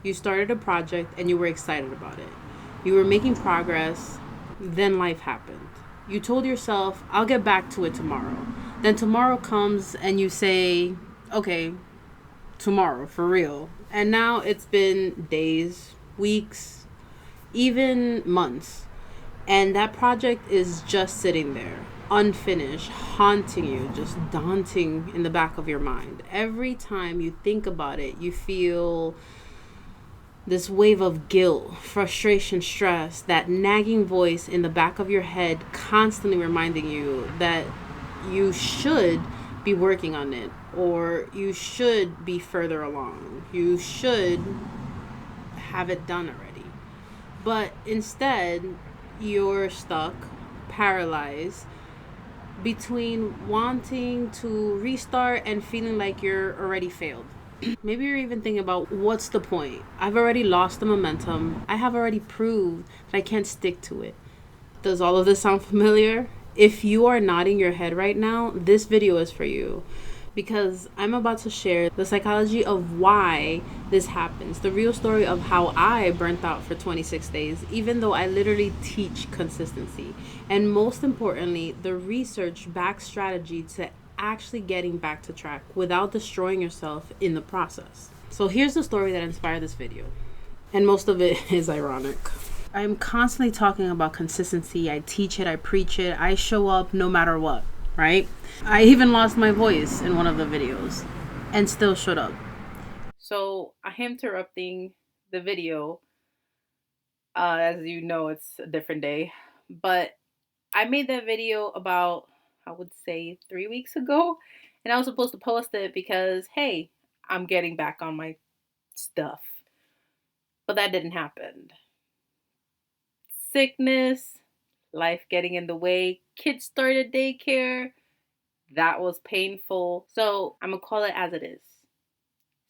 You started a project and you were excited about it. You were making progress, then life happened. You told yourself, I'll get back to it tomorrow. Then tomorrow comes and you say, okay, tomorrow, for real. And now it's been days, weeks, even months. And that project is just sitting there, unfinished, haunting you, just daunting in the back of your mind. Every time you think about it, you feel this wave of guilt, frustration, stress, that nagging voice in the back of your head constantly reminding you that you should be working on it, or you should be further along. You should have it done already. But instead, you're stuck, paralyzed, between wanting to restart and feeling like you're already failed. Maybe you're even thinking about, what's the point? I've already lost the momentum. I have already proved that I can't stick to it. Does all of this sound familiar? If you are nodding your head right now, this video is for you, because I'm about to share the psychology of why this happens, the real story of how I burnt out for 26 days, even though I literally teach consistency. And most importantly, the research backed strategy to actually getting back to track without destroying yourself in the process. So here's the story that inspired this video. And most of it is ironic. I'm constantly talking about consistency. I teach it, I preach it, I show up no matter what, right? I even lost my voice in one of the videos and still showed up. So I am interrupting the video. As you know, it's a different day. But I made that video about, I would say, 3 weeks ago. And I was supposed to post it because, hey, I'm getting back on my stuff. But that didn't happen. Sickness, life getting in the way, kids started daycare. That was painful. So I'm going to call it as it is.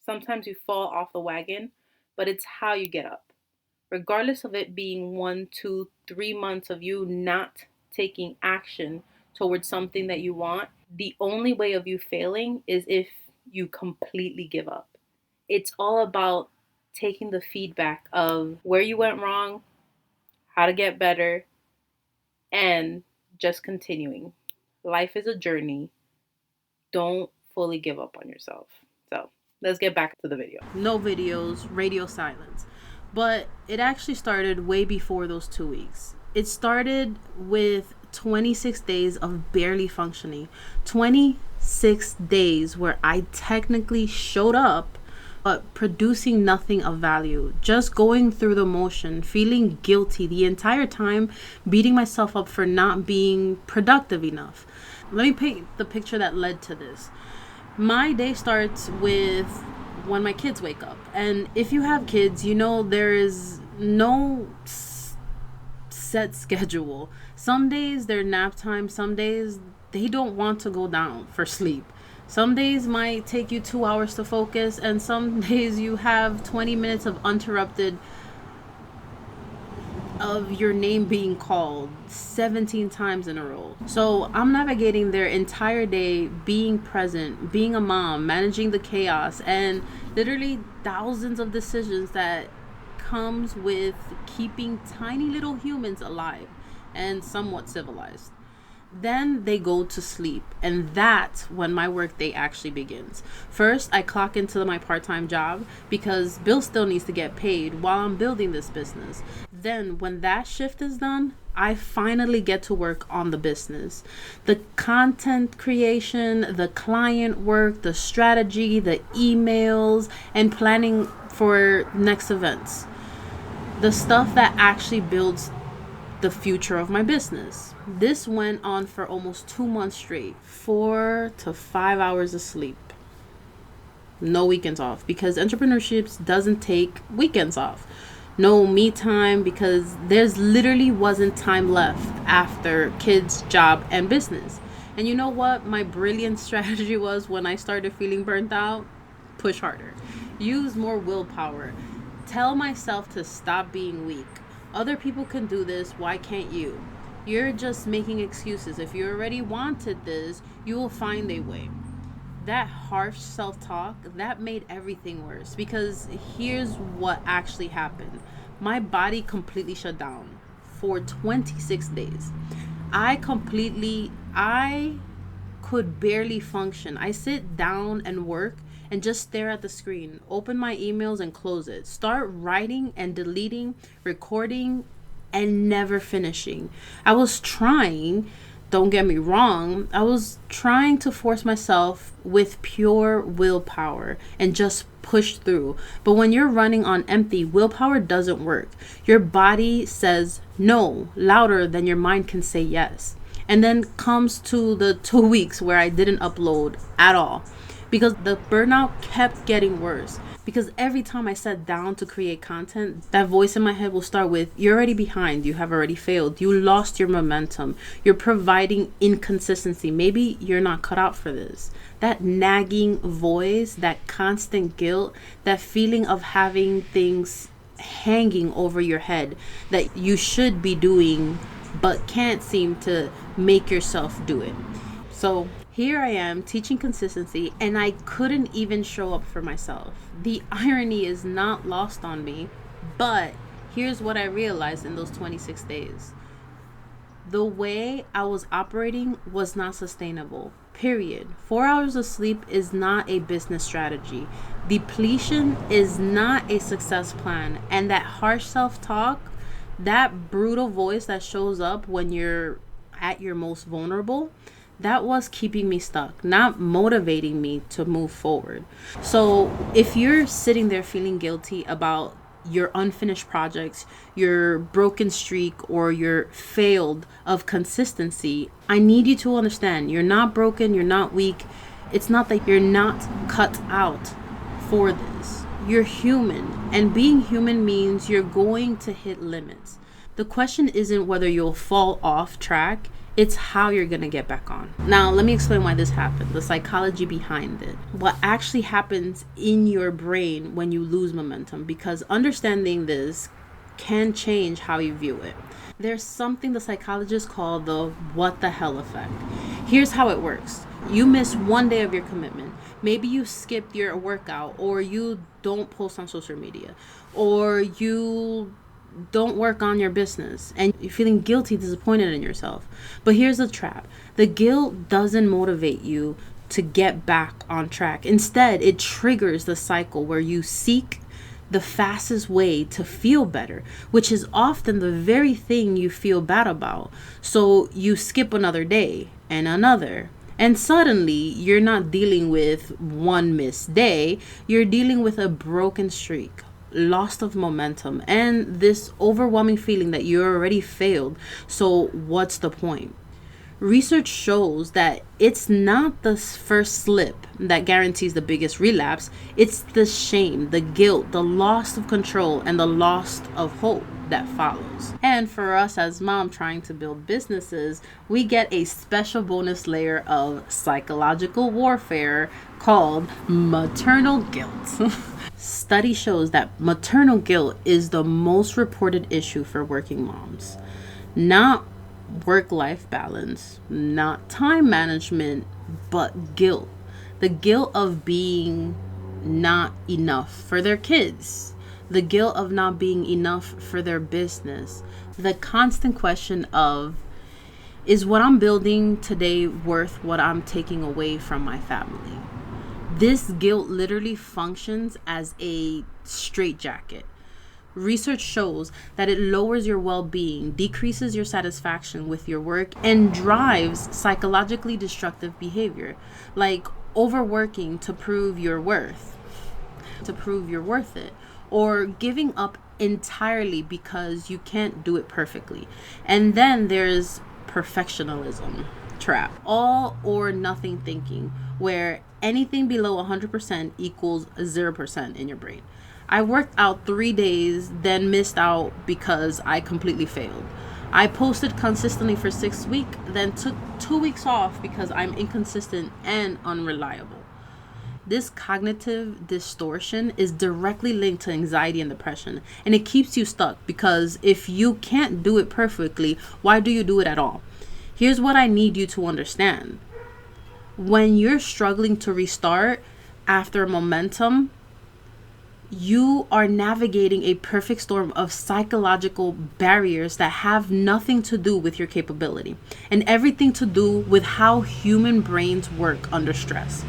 Sometimes you fall off the wagon, but it's how you get up. Regardless of it being 1, 2, 3 months of you not taking action towards something that you want, the only way of you failing is if you completely give up. It's all about taking the feedback of where you went wrong, how to get better, and just continuing. Life is a journey. Don't fully give up on yourself. So let's get back to the video. No videos, radio silence. But it actually started way before those 2 weeks. It started with 26 days of barely functioning. 26 days where I technically showed up, but producing nothing of value. Just going through the motion, feeling guilty the entire time, beating myself up for not being productive enough. Let me paint the picture that led to this. My day starts with when my kids wake up. And if you have kids, you know there is no set schedule. Some days they're nap time, some days they don't want to go down for sleep. Some days might take you 2 hours to focus, and some days you have 20 minutes of uninterrupted of your name being called 17 times in a row. So I'm navigating their entire day, being present, being a mom, managing the chaos, and literally thousands of decisions that comes with keeping tiny little humans alive and somewhat civilized. Then they go to sleep, and that's when my workday actually begins. First, I clock into my part-time job because Bill still needs to get paid while I'm building this business. Then when that shift is done, I finally get to work on the business. The content creation, the client work, the strategy, the emails, and planning for next events. The stuff that actually builds the future of my business. This went on for almost 2 months straight. 4 to 5 hours of sleep. No weekends off, because entrepreneurship doesn't take weekends off. No me time, because there's literally wasn't time left after kids, job, and business. And you know what my brilliant strategy was when I started feeling burnt out? Push harder. Use more willpower. Tell myself to stop being weak. Other people can do this, why can't you? You're just making excuses. If you already wanted this, you will find a way. that harsh self-talk, that made everything worse, because here's what actually happened. My body completely shut down for 26 days. I could barely function. I sit down and work and just stare at the screen, open my emails and close it, start writing and deleting, recording and never finishing. I was trying, don't get me wrong, I was trying to force myself with pure willpower and just push through. But when you're running on empty, willpower doesn't work. Your body says no louder than your mind can say yes. And then comes to the 2 weeks where I didn't upload at all, because the burnout kept getting worse. Because every time I sat down to create content, that voice in my head will start with, you're already behind, you have already failed, you lost your momentum, you're providing inconsistency, maybe you're not cut out for this. That nagging voice, that constant guilt, that feeling of having things hanging over your head that you should be doing but can't seem to make yourself do it. So here I am teaching consistency and I couldn't even show up for myself. The irony is not lost on me, but here's what I realized in those 26 days. The way I was operating was not sustainable. Period. 4 hours of sleep is not a business strategy. Depletion is not a success plan. And that harsh self-talk, that brutal voice that shows up when you're at your most vulnerable, that was keeping me stuck, not motivating me to move forward. So if you're sitting there feeling guilty about your unfinished projects, your broken streak, or your failed of consistency, I need you to understand you're not broken, you're not weak. It's not that you're not cut out for this. You're human, and being human means you're going to hit limits. The question isn't whether you'll fall off track, it's how you're going to get back on. Now, let me explain why this happened, the psychology behind it. What actually happens in your brain when you lose momentum, because understanding this can change how you view it. There's something the psychologists call the what the hell effect. Here's how it works. You miss one day of your commitment. Maybe you skipped your workout, or you don't post on social media, or you don't work on your business and you're feeling guilty, disappointed in yourself. But here's the trap. The guilt doesn't motivate you to get back on track. Instead, it triggers the cycle where you seek the fastest way to feel better, which is often the very thing you feel bad about. So you skip another day and another. And suddenly you're not dealing with one missed day, you're dealing with a broken streak, loss of momentum, and this overwhelming feeling that you already failed. So what's the point? Research shows that it's not the first slip that guarantees the biggest relapse. It's the shame, the guilt, the loss of control, and the loss of hope that follows. And for us as mom trying to build businesses, we get a special bonus layer of psychological warfare called maternal guilt. Study shows that maternal guilt is the most reported issue for working moms. Not work-life balance, not time management, but guilt. The guilt of being not enough for their kids. The guilt of not being enough for their business. The constant question of, is what I'm building today worth what I'm taking away from my family? This guilt literally functions as a straitjacket. Research shows that it lowers your well-being, decreases your satisfaction with your work, and drives psychologically destructive behavior, like overworking to prove you're worth it, or giving up entirely because you can't do it perfectly. And then there's perfectionism trap, all or nothing thinking, where anything below 100% equals 0% in your brain. I worked out 3 days, then missed out because I completely failed. I posted consistently for 6 weeks, then took 2 weeks off because I'm inconsistent and unreliable. This cognitive distortion is directly linked to anxiety and depression, and it keeps you stuck because if you can't do it perfectly, why do you do it at all? Here's what I need you to understand. When you're struggling to restart after momentum, you are navigating a perfect storm of psychological barriers that have nothing to do with your capability and everything to do with how human brains work under stress.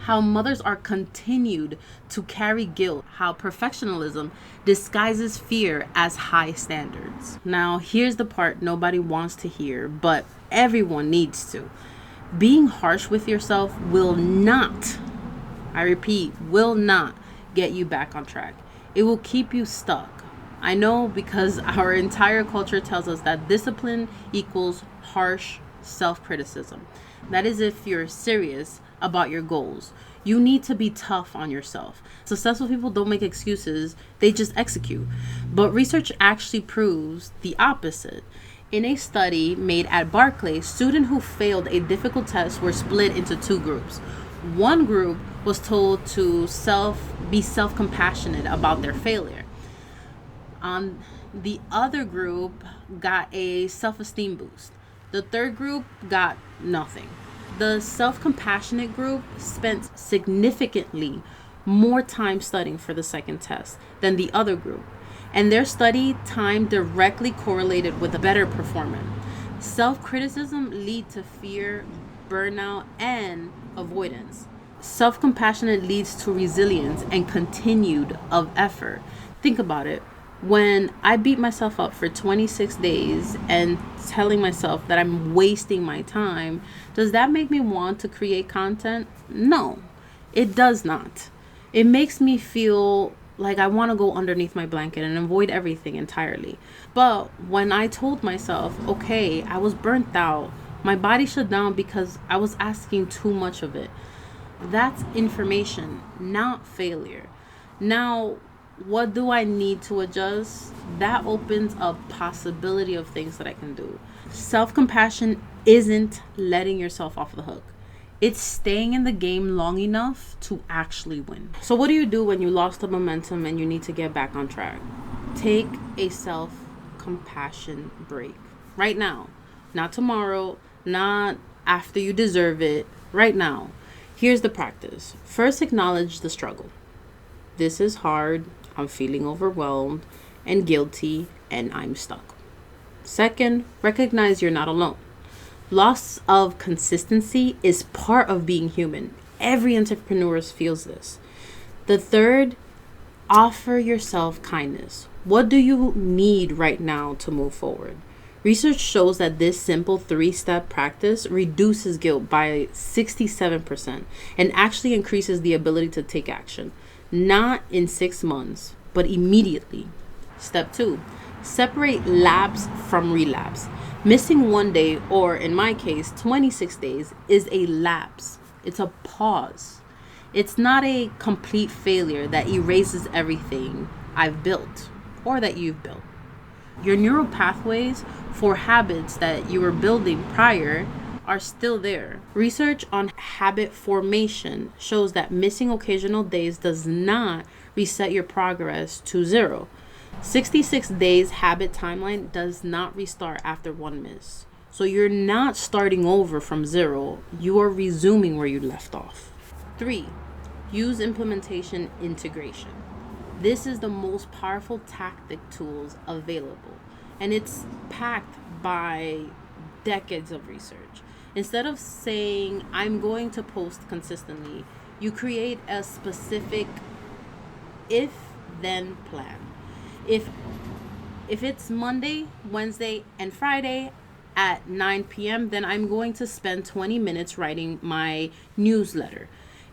How mothers are continued to carry guilt, how perfectionism disguises fear as high standards. Now, here's the part nobody wants to hear, but everyone needs to. Being harsh with yourself will not, I repeat, will not get you back on track. It will keep you stuck. I know, because our entire culture tells us that discipline equals harsh self-criticism. That is, if you're serious about your goals, you need to be tough on yourself. Successful people don't make excuses, they just execute. But research actually proves the opposite. In a study made at Barclay, students who failed a difficult test were split into two groups. One group was told to be self-compassionate about their failure. The other group got a self-esteem boost. The third group got nothing. The self-compassionate group spent significantly more time studying for the second test than the other group, and their study time directly correlated with a better performance. Self-criticism leads to fear, burnout, and avoidance. Self-compassionate leads to resilience and continued of effort. Think about it. When I beat myself up for 26 days and telling myself that I'm wasting my time, does that make me want to create content? No, it does not. It makes me feel like I want to go underneath my blanket and avoid everything entirely. But when I told myself, okay, I was burnt out, my body shut down because I was asking too much of it. That's information, not failure. Now, what do I need to adjust? That opens up possibility of things that I can do. Self-compassion isn't letting yourself off the hook. It's staying in the game long enough to actually win. So what do you do when you lost the momentum and you need to get back on track? Take a self-compassion break. Right now. Not tomorrow. Not after you deserve it. Right now. Here's the practice. First, acknowledge the struggle. This is hard. I'm feeling overwhelmed and guilty, and I'm stuck. Second, recognize you're not alone. Loss of consistency is part of being human. Every entrepreneur feels this. The third, offer yourself kindness. What do you need right now to move forward? Research shows that this simple 3-step practice reduces guilt by 67% and actually increases the ability to take action. Not in 6 months, but immediately. Step 2, separate lapse from relapse. Missing 1 day, or in my case, 26 days, is a lapse. It's a pause. It's not a complete failure that erases everything I've built or that you've built. Your neural pathways for habits that you were building prior are still there. Research on habit formation shows that missing occasional days does not reset your progress to 0. 66 days habit timeline does not restart after one miss. So you're not starting over from 0. You are resuming where you left off. 3, use implementation integration. This is the most powerful tactic tools available, and it's packed by decades of research. Instead of saying, I'm going to post consistently, you create a specific if-then plan. If it's Monday, Wednesday, and Friday at 9 p.m., then I'm going to spend 20 minutes writing my newsletter.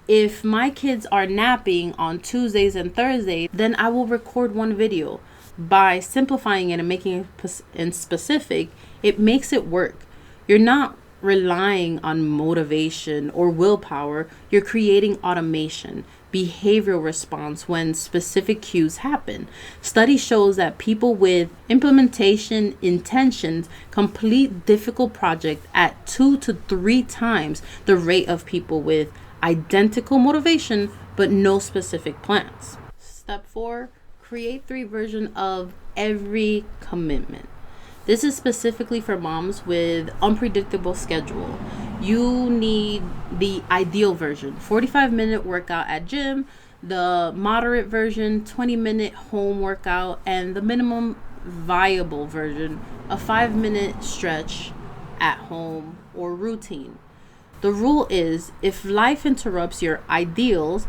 If my kids are napping on Tuesdays and Thursdays, then I will record one video. By simplifying it and making it specific, it makes it work. You're not relying on motivation or willpower. You're creating automation, behavioral response when specific cues happen. Study shows that people with implementation intentions complete difficult projects at 2 to 3 times the rate of people with identical motivation but no specific plans. Step 4, create 3 versions of every commitment. This is specifically for moms with unpredictable schedule. You need the ideal version, 45-minute workout at gym, the moderate version, 20-minute home workout, and the minimum viable version, a 5-minute stretch at home or routine. The rule is if life interrupts your ideals,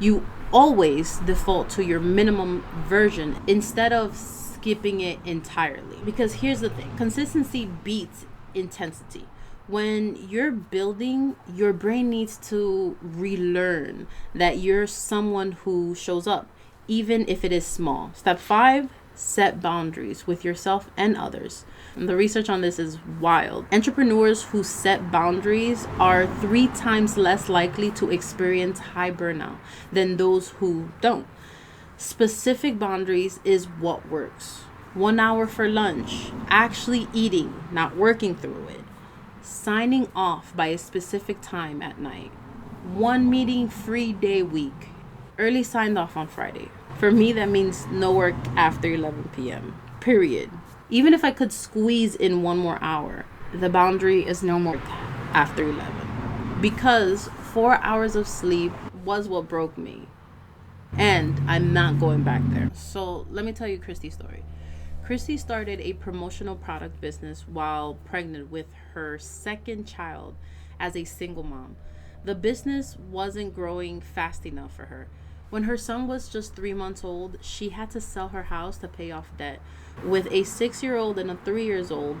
you always default to your minimum version instead of skipping it entirely. Because here's the thing, consistency beats intensity. When you're building, your brain needs to relearn that you're someone who shows up, even if it is small. Step 5, set boundaries with yourself and others. And the research on this is wild. Entrepreneurs who set boundaries are 3 times less likely to experience high burnout than those who don't. Specific boundaries is what works. 1 hour for lunch, actually eating, not working through it. Signing off by a specific time at night. 1 meeting free day week. Early signed off on Friday. For me, that means no work after 11 p.m. Period. Even if I could squeeze in 1 more hour, the boundary is no more after 11. Because 4 hours of sleep was what broke me. And I'm not going back there. So let me tell you Christy's story. Christy started a promotional product business while pregnant with her 2nd child as a single mom. The business wasn't growing fast enough for her. When her son was just 3 months old, she had to sell her house to pay off debt. With a 6-year-old and a 3-year-old,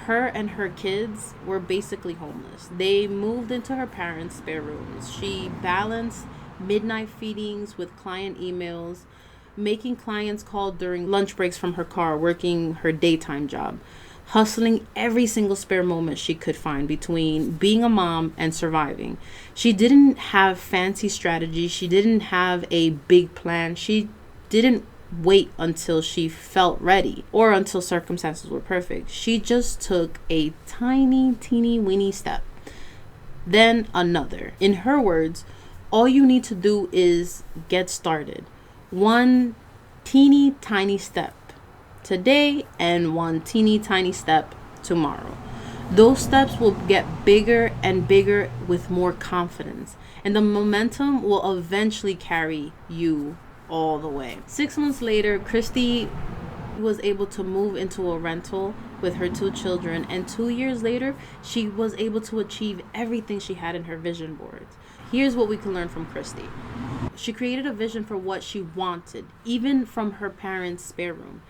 her and her kids were basically homeless. They moved into her parents' spare rooms. She balanced midnight feedings with client emails, making clients call during lunch breaks from her car, working her daytime job, hustling every single spare moment she could find between being a mom and surviving. She didn't have fancy strategies. She didn't have a big plan. She didn't wait until she felt ready or until circumstances were perfect. She just took a tiny, teeny, weeny step, then another. In her words, all you need to do is get started. 1 teeny tiny step today and 1 teeny tiny step tomorrow. Those steps will get bigger and bigger with more confidence, and the momentum will eventually carry you all the way. 6 months later, Christy was able to move into a rental with her 2 children, and 2 years later, she was able to achieve everything she had in her vision boards. Here's what we can learn from Christy. She created a vision for what she wanted, even from her parents' spare room.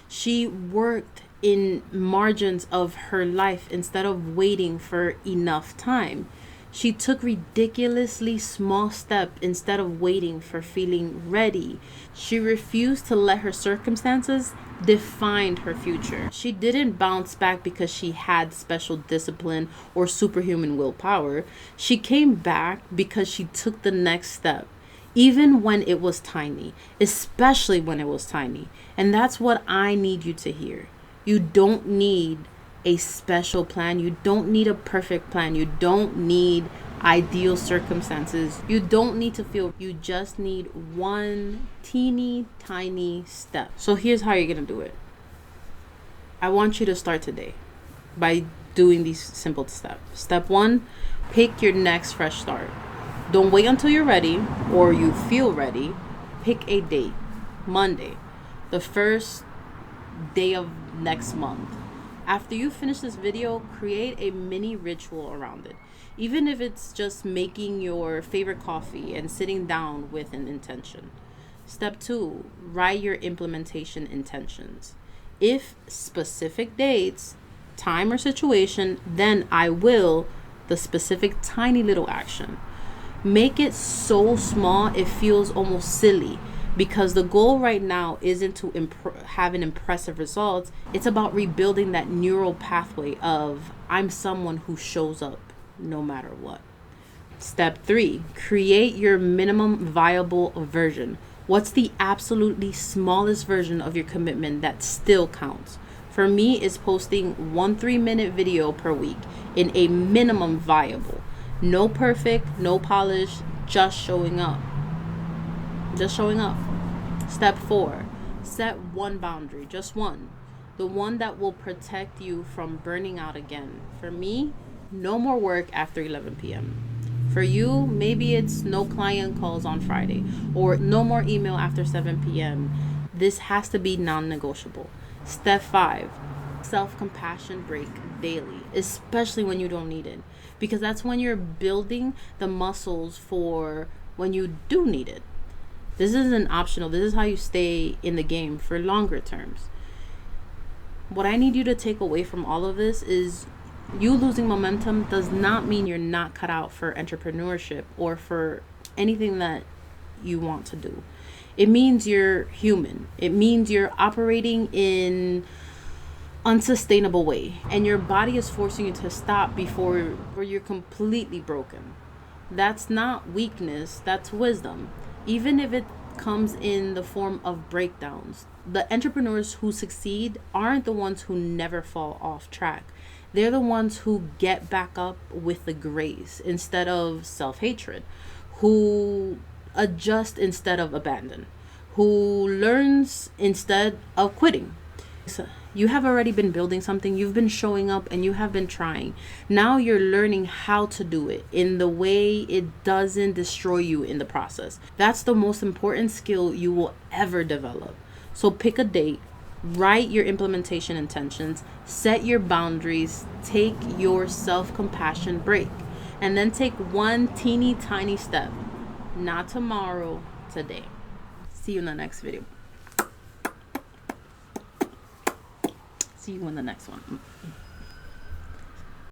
She worked in margins of her life instead of waiting for enough time. She took ridiculously small steps instead of waiting for feeling ready. She refused to let her circumstances define her future. She didn't bounce back because she had special discipline or superhuman willpower. She came back because she took the next step, even when it was tiny, especially when it was tiny. And that's what I need you to hear. You don't need a special plan. You don't need a perfect plan. You don't need ideal circumstances. You don't need to feel. You just need 1 teeny tiny step. So here's how you're going to do it. I want you to start today by doing these simple steps. Step 1, pick your next fresh start. Don't wait until you're ready or you feel ready. Pick a date. Monday, the first day of next month. After you finish this video, create a mini ritual around it. Even if it's just making your favorite coffee and sitting down with an intention. Step 2, write your implementation intentions. If specific dates, time, or situation, then I will, the specific tiny little action. Make it so small it feels almost silly, because the goal right now isn't to have an impressive results. It's about rebuilding that neural pathway of I'm someone who shows up no matter what. Step 3, create your minimum viable version. What's the absolutely smallest version of your commitment that still counts? For me, it's posting 1 3-minute video per week in a minimum viable. No perfect, no polished, just showing up. Just showing up. Step 4, set 1 boundary, just 1. the one that will protect you from burning out again. For me, no more work after 11 p.m. For you, maybe it's no client calls on Friday or no more email after 7 p.m. This has to be non negotiable. Step 5, self compassion break daily, especially when you don't need it. Because that's when you're building the muscles for when you do need it. This isn't optional. This is how you stay in the game for longer terms. What I need you to take away from all of this is you losing momentum does not mean you're not cut out for entrepreneurship or for anything that you want to do. It means you're human. It means you're operating in unsustainable way and your body is forcing you to stop before you're completely broken. That's not weakness, that's wisdom. Even if it comes in the form of breakdowns. The entrepreneurs who succeed aren't the ones who never fall off track. They're the ones who get back up with the grace instead of self-hatred, who adjust instead of abandon, who learns instead of quitting. So you have already been building something, you've been showing up and you have been trying. Now you're learning how to do it in the way it doesn't destroy you in the process. That's the most important skill you will ever develop. So pick a date, write your implementation intentions, set your boundaries, take your self-compassion break, and then take one teeny tiny step. Not tomorrow, today. See you in the next video. See you in the next one.